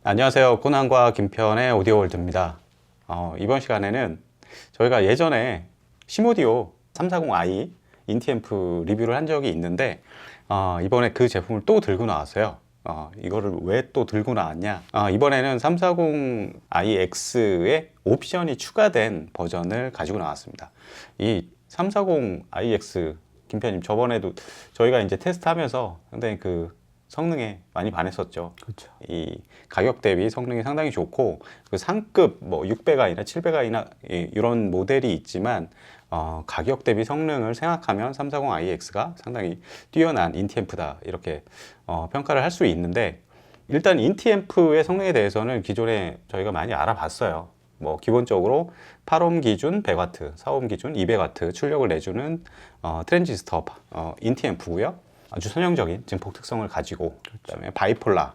안녕하세요. 코난과 김편의 오디오월드입니다. 이번 시간에는 저희가 예전에 시모디오 340i 인티앰프 리뷰를 한 적이 있는데 이번에 그 제품을 또 들고 나왔어요. 이거를 왜 또 들고 나왔냐? 이번에는 340iX의 옵션이 추가된 버전을 가지고 나왔습니다. 이 340iX 김편님, 저번에도 저희가 이제 테스트하면서 상당히 그 성능에 많이 반했었죠. 그렇죠. 이 가격 대비 성능이 상당히 좋고, 그 상급 뭐 6배가이나 7배가이나 이런 모델이 있지만 가격 대비 성능을 생각하면 340iX가 상당히 뛰어난 인티앰프다, 이렇게 평가를 할 수 있는데, 일단 인티앰프의 성능에 대해서는 기존에 저희가 많이 알아봤어요. 뭐 기본적으로 8옴 기준 100W, 4옴 기준 200W 출력을 내주는 트랜지스터 인티앰프고요. 아주 선형적인 증폭 특성을 가지고, 그다음에 바이폴라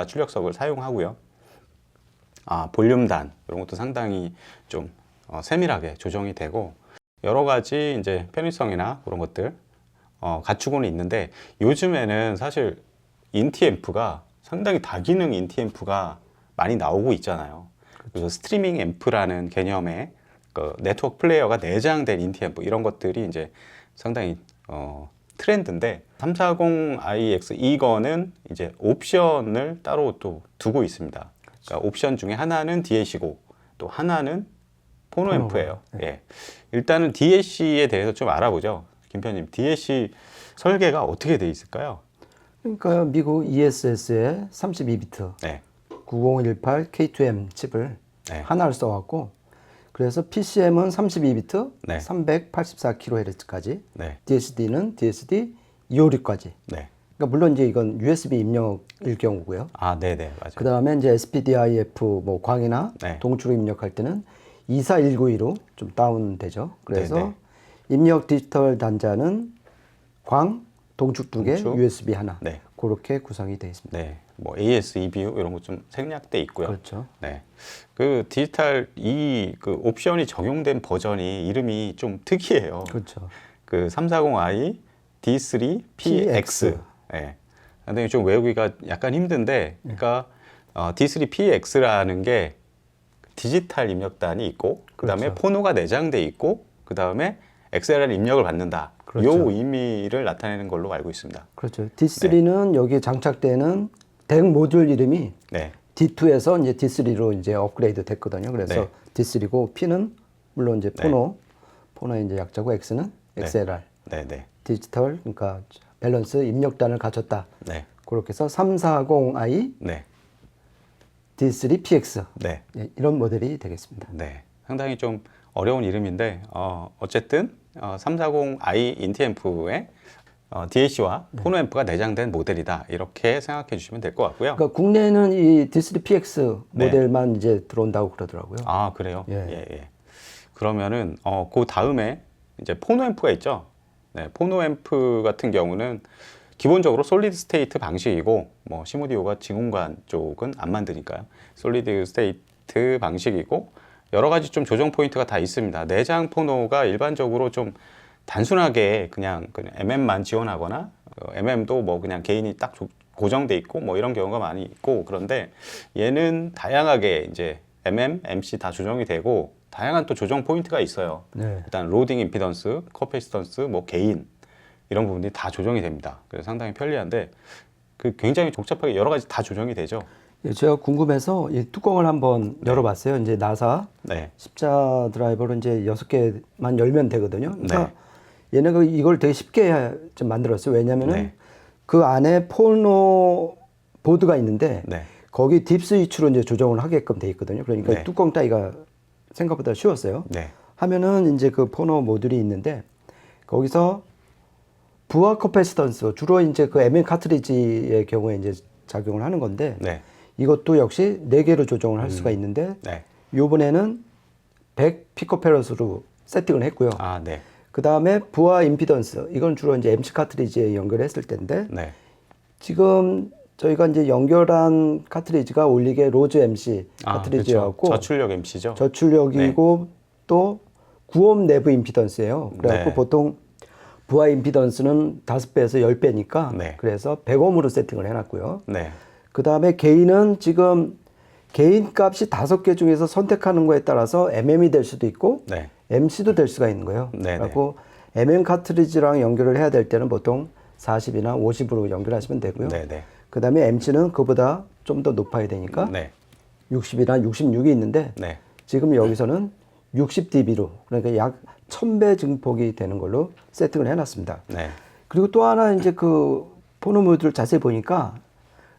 출력석을 사용하고요. 볼륨단 이런 것도 상당히 좀 세밀하게 조정이 되고, 여러 가지 이제 편의성이나 그런 것들 갖추고는 있는데, 요즘에는 사실 인티앰프가 상당히 다기능 인티앰프가 많이 나오고 있잖아요. 그래서 스트리밍 앰프라는 개념의 그 네트워크 플레이어가 내장된 인티앰프, 이런 것들이 이제 상당히 트렌드인데, 340iX 이거는 이제 옵션을 따로 또 두고 있습니다. 그러니까 옵션 중에 하나는 DAC고 또 하나는 포노앰프예요. 네. 예. 일단은 DAC에 대해서 좀 알아보죠. 김편님, DAC 설계가 어떻게 돼 있을까요? 그러니까 미국 ESS의 32비트 네. 9018 K2M 칩을 네. 하나를 써왔고, 그래서 PCM은 32비트 네. 384kHz까지, 네. DSD는 DSD 256까지. 네. 그러니까 물론 이제 이건 USB 입력일 경우고요. 네네, 맞아요. 그 다음에 이제 SPDIF 뭐 광이나 네. 동출로 입력할 때는 24192로 좀 다운되죠. 그래서 네네. 입력 디지털 단자는 광, 동축 두 개, 동축. USB 하나. 네. 그렇게 구성이 되어 있습니다. 네. 뭐 AS, EBU 이런 거 좀 생략돼 있고요. 그렇죠. 네. 그 디지털 그 옵션이 적용된 버전이 이름이 좀 특이해요. 그렇죠. 그 340i D3 PX. 예. 근데 좀 외우기가 약간 힘든데, 그러니까 D3 PX라는 게 디지털 입력단이 있고, 그다음에 그렇죠. 포노가 내장돼 있고, 그다음에 XLR 입력을 받는다. 그렇죠. 요 의미를 나타내는 걸로 알고 있습니다. 그렇죠. D3는 여기에 장착되는 덱 모듈 이름이 네. D2에서 이제 D3로 이제 업그레이드 됐거든요. 그래서 네. D3고 P는 물론 이제 포노의 이제 약자고, X는 XLR. 네, 네. 디지털, 그러니까 밸런스 입력단을 갖췄다. 네. 그렇게 해서 340i 네. D3 PX. 네. 예, 이런 모델이 되겠습니다. 네. 상당히 좀 어려운 이름인데, 어쨌든 340i 인티앰프의 DAC와 포노앰프가 내장된 모델이다, 이렇게 생각해 주시면 될 것 같고요. 그러니까 국내에는 이 D3 PX 네. 모델만 이제 들어온다고 그러더라고요. 그래요? 예. 예, 예. 그러면은 그 다음에 이제 포노앰프가 있죠. 네, 포노앰프 같은 경우는 기본적으로 솔리드 스테이트 방식이고, 뭐 시모디오가 진공관 쪽은 안 만드니까요. 솔리드 스테이트 방식이고, 여러 가지 좀 조정 포인트가 다 있습니다. 내장 포노가 일반적으로 좀 단순하게 그냥 MM만 지원하거나, MM도 뭐 그냥 개인이 딱 고정돼 있고 뭐 이런 경우가 많이 있고, 그런데 얘는 다양하게 이제 MM, MC 다 조정이 되고, 다양한 또 조정 포인트가 있어요. 네. 일단 로딩 임피던스, 커패시턴스, 뭐 게인, 이런 부분들이 다 조정이 됩니다. 그래서 상당히 편리한데, 그 굉장히 복잡하게 여러 가지 다 조정이 되죠. 예, 제가 궁금해서 이 뚜껑을 한번 열어봤어요. 이제 나사 네. 십자 드라이버로 이제 6개만 열면 되거든요. 그러니까 네. 얘네가 이걸 되게 쉽게 좀 만들었어요. 왜냐면은 네. 그 안에 포노 보드가 있는데 네. 거기 딥 스위치로 이제 조정을 하게끔 돼 있거든요. 그러니까 네. 뚜껑 따기가 생각보다 쉬웠어요. 네. 하면은 이제 그 포노 모듈이 있는데, 거기서 부하 커패시턴스, 주로 이제 그 MM 카트리지의 경우에 이제 작용을 하는 건데, 네. 이것도 역시 4개로 조정을 할 수가 있는데, 네. 요번에는 100 피코페럿으로 세팅을 했고요. 네. 그 다음에 부하 임피던스, 이건 주로 이제 MC 카트리지에 연결했을 텐데, 네. 지금 저희가 이제 연결한 카트리지가 올리게 로즈 MC 카트리지였고, 그렇죠. 저출력 MC죠. 저출력이고 또 9옴 내부 임피던스예요. 그래갖고 네. 보통 부하 임피던스는 5배에서 10배니까 네. 그래서 100옴으로 세팅을 해놨고요. 네. 그 다음에 개인은 지금 개인 값이 5개 중에서 선택하는 거에 따라서 MM이 될 수도 있고 네. MC도 될 수가 있는 거예요. 네네. 그리고 MM 카트리지랑 연결을 해야 될 때는 보통 40이나 50으로 연결하시면 되고요. 네네. 그 다음에 MC는 그보다 좀 더 높아야 되니까 네. 60이나 66이 있는데 네. 지금 여기서는 60dB로 그러니까 약 1000배 증폭이 되는 걸로 세팅을 해놨습니다. 네. 그리고 또 하나 이제 그 포노 모드를 자세히 보니까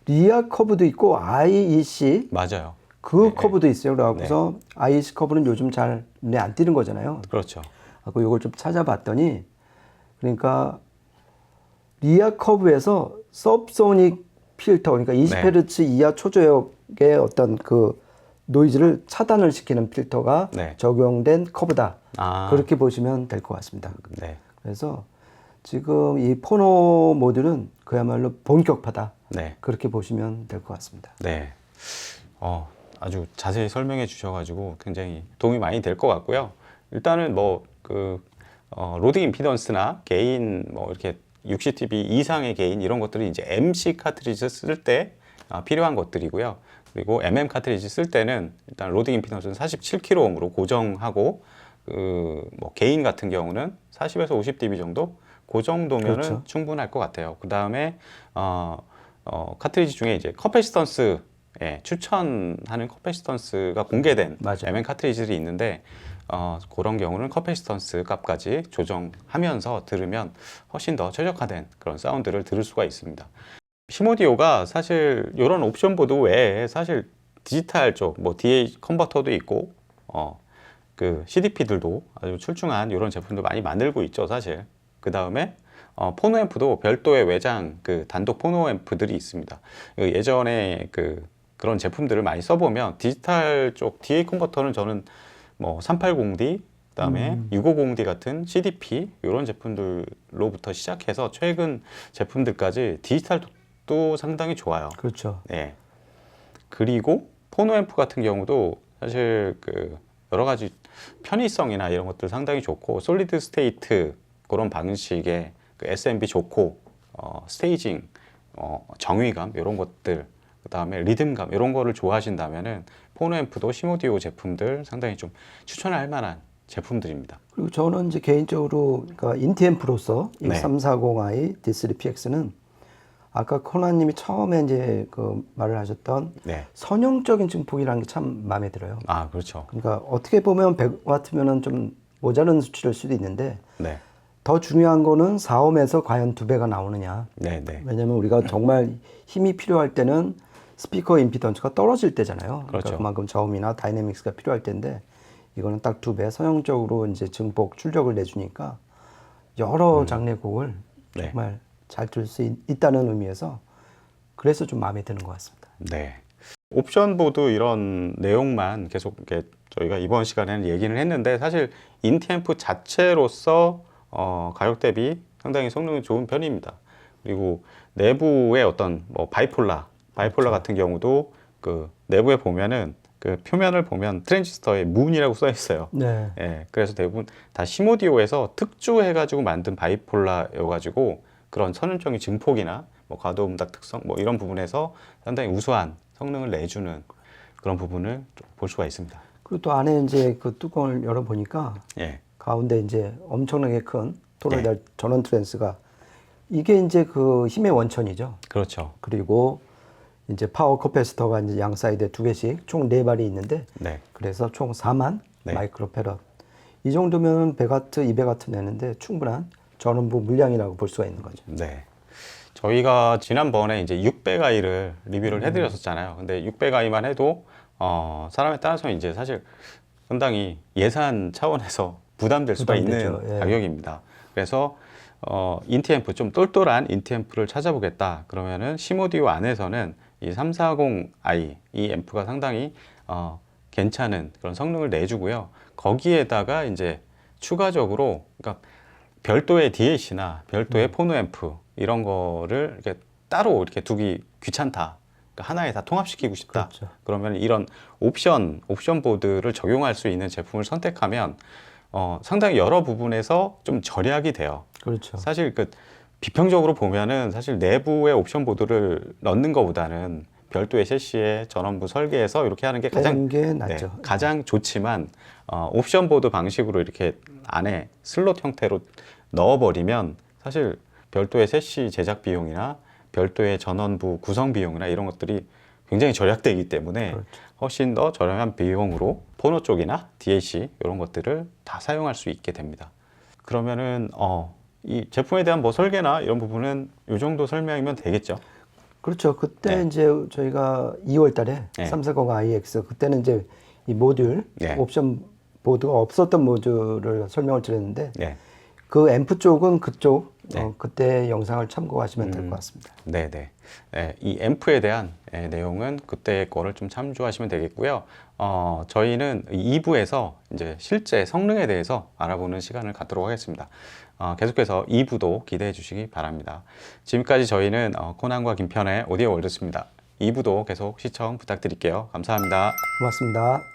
리아 커브도 있고 IEC 맞아요. 그 네. 커브도 있어요. 그래서 IEC 커브는 요즘 잘 눈에 안 띄는 거잖아요. 그렇죠. 하고 이걸 좀 찾아봤더니 그러니까 리아 커브에서 서브소닉 필터 그러니까 20Hz 이하 초저역의 어떤 그 노이즈를 차단을 시키는 필터가 네. 적용된 커브다. 아. 그렇게 보시면 될 것 같습니다. 네. 그래서 지금 이 포노 모드는 그야말로 본격파다. 네. 그렇게 보시면 될 것 같습니다. 네. 아주 자세히 설명해 주셔가지고 굉장히 도움이 많이 될 것 같고요. 일단은 뭐 로딩 임피던스나 게인 뭐 이렇게 60dB 이상의 게인 이런 것들이 이제 MC 카트리지 쓸 때 필요한 것들이고요. 그리고 MM 카트리지 쓸 때는 일단 로딩 임피던스는 47kΩ으로 고정하고 뭐 게인 같은 경우는 40에서 50dB 정도 그 정도면은 그렇죠. 충분할 것 같아요. 그 다음에 카트리지 중에 이제 커패시턴스 추천하는 커패시턴스가 공개된 맞아요. MM 카트리지들이 있는데 그런 경우는 커패시턴스 값까지 조정하면서 들으면 훨씬 더 최적화된 그런 사운드를 들을 수가 있습니다. 시모디오가 사실 이런 옵션 보드 외에 사실 디지털 쪽 뭐 DA 컨버터도 있고 그 CDP들도 아주 출중한 이런 제품들 많이 만들고 있죠, 사실. 그 다음에 포노 앰프도 별도의 외장 그 단독 포노 앰프들이 있습니다. 예전에 그런 제품들을 많이 써보면 디지털 쪽 DA 컨버터는 저는 뭐 380D 그다음에 650D 같은 CDP 이런 제품들로부터 시작해서 최근 제품들까지 디지털도 상당히 좋아요. 그렇죠. 네. 그리고 포노 앰프 같은 경우도 사실 여러 가지 편의성이나 이런 것들 상당히 좋고 솔리드 스테이트 그런 방식의 SMB 좋고 스테이징 정의감 이런 것들 그다음에 리듬감 이런 거를 좋아하신다면은 포노 앰프도 시모디오 제품들 상당히 좀 추천할 만한 제품들입니다. 그리고 저는 이제 개인적으로 그러니까 인티앰프로서 이 네. 340i D3PX는 아까 코나님이 처음에 이제 그 말을 하셨던 네. 선형적인 증폭이라는 게 참 마음에 들어요. 아, 그렇죠. 그러니까 어떻게 보면 100W면은 좀 모자른 수치일 수도 있는데 네. 더 중요한 거는 4옴에서 과연 2배가 나오느냐. 네, 네. 왜냐면 우리가 정말 힘이 필요할 때는 스피커 임피던스가 떨어질 때잖아요. 그렇죠. 그러니까 그만큼 저음이나 다이내믹스가 필요할 때인데 이거는 딱 2배 선형적으로 이제 증폭 출력을 내주니까 여러 장르의 곡을 네. 정말 잘 들을 수 있다는 의미에서 그래서 좀 마음에 드는 것 같습니다. 네. 옵션 보드 이런 내용만 계속 이렇게 저희가 이번 시간에는 얘기를 했는데 사실 인티앰프 자체로서 가격 대비 상당히 성능이 좋은 편입니다. 그리고 내부의 어떤 뭐 바이폴라 그렇죠. 같은 경우도 그 내부에 보면은 그 표면을 보면 트랜지스터에 문이라고 써 있어요. 네. 예, 그래서 대부분 다 시모디오에서 특주해가지고 만든 바이폴라여가지고 그런 선율적인 증폭이나 뭐 과도음락 특성 뭐 이런 부분에서 상당히 우수한 성능을 내주는 그런 부분을 볼 수가 있습니다. 그리고 또 안에 이제 그 뚜껑을 열어 보니까 예, 가운데 이제 엄청나게 큰 토로이달 전원 트랜스가 이게 이제 그 힘의 원천이죠. 그렇죠. 그리고 이제 파워 커패시터가 이제 양 사이드에 2개씩 총 4발이 있는데 네, 그래서 총 4만 네. 마이크로패럿. 이 정도면 100W, 200W 내는데 충분한 전원부 물량이라고 볼 수가 있는 거죠. 네. 저희가 지난번에 이제 600i를 리뷰를 해드렸었잖아요. 근데 600i만 해도 사람에 따라서는 이제 사실 상당히 예산 차원에서 부담될 수가 부담되죠. 있는 예. 가격입니다. 그래서 인티앰프 좀 똘똘한 인티앰프를 찾아보겠다. 그러면은 시모디오 안에서는 이 340i 이 앰프가 상당히 괜찮은 그런 성능을 내주고요. 거기에다가 이제 추가적으로 그러니까 별도의 DAC나 별도의 포노 앰프 이런 거를 이렇게 따로 이렇게 두기 귀찮다. 그러니까 하나에 다 통합시키고 싶다. 그렇죠. 그러면 이런 옵션 보드를 적용할 수 있는 제품을 선택하면 상당히 여러 부분에서 좀 절약이 돼요. 그렇죠. 사실 비평적으로 보면은 사실 내부에 옵션 보드를 넣는 것보다는 별도의 셰시에 전원부 설계해서 이렇게 하는 게 가장 게 낫죠. 가장 좋지만 옵션 보드 방식으로 이렇게 안에 슬롯 형태로 넣어버리면 사실 별도의 셰시 제작 비용이나 별도의 전원부 구성 비용이나 이런 것들이 굉장히 절약되기 때문에 그렇죠. 훨씬 더 저렴한 비용으로 포노 쪽이나 DAC 이런 것들을 다 사용할 수 있게 됩니다. 그러면은 이 제품에 대한 뭐 설계나 이런 부분은 이 정도 설명이면 되겠죠. 그렇죠. 그때 네. 이제 저희가 2월 달에 네. 340iX 그때는 이제 이 모듈 네. 옵션 보드가 없었던 모듈을 설명을 드렸는데 네. 그 앰프 쪽은 그쪽 네. 그때 영상을 참고하시면 될 것 같습니다. 네네. 네, 이 앰프에 대한 내용은 그때 거를 좀 참조하시면 되겠고요. 저희는 2부에서 이제 실제 성능에 대해서 알아보는 시간을 갖도록 하겠습니다. 계속해서 2부도 기대해 주시기 바랍니다. 지금까지 저희는 코난과 김편의 오디오 월드였습니다. 2부도 계속 시청 부탁드릴게요. 감사합니다. 고맙습니다.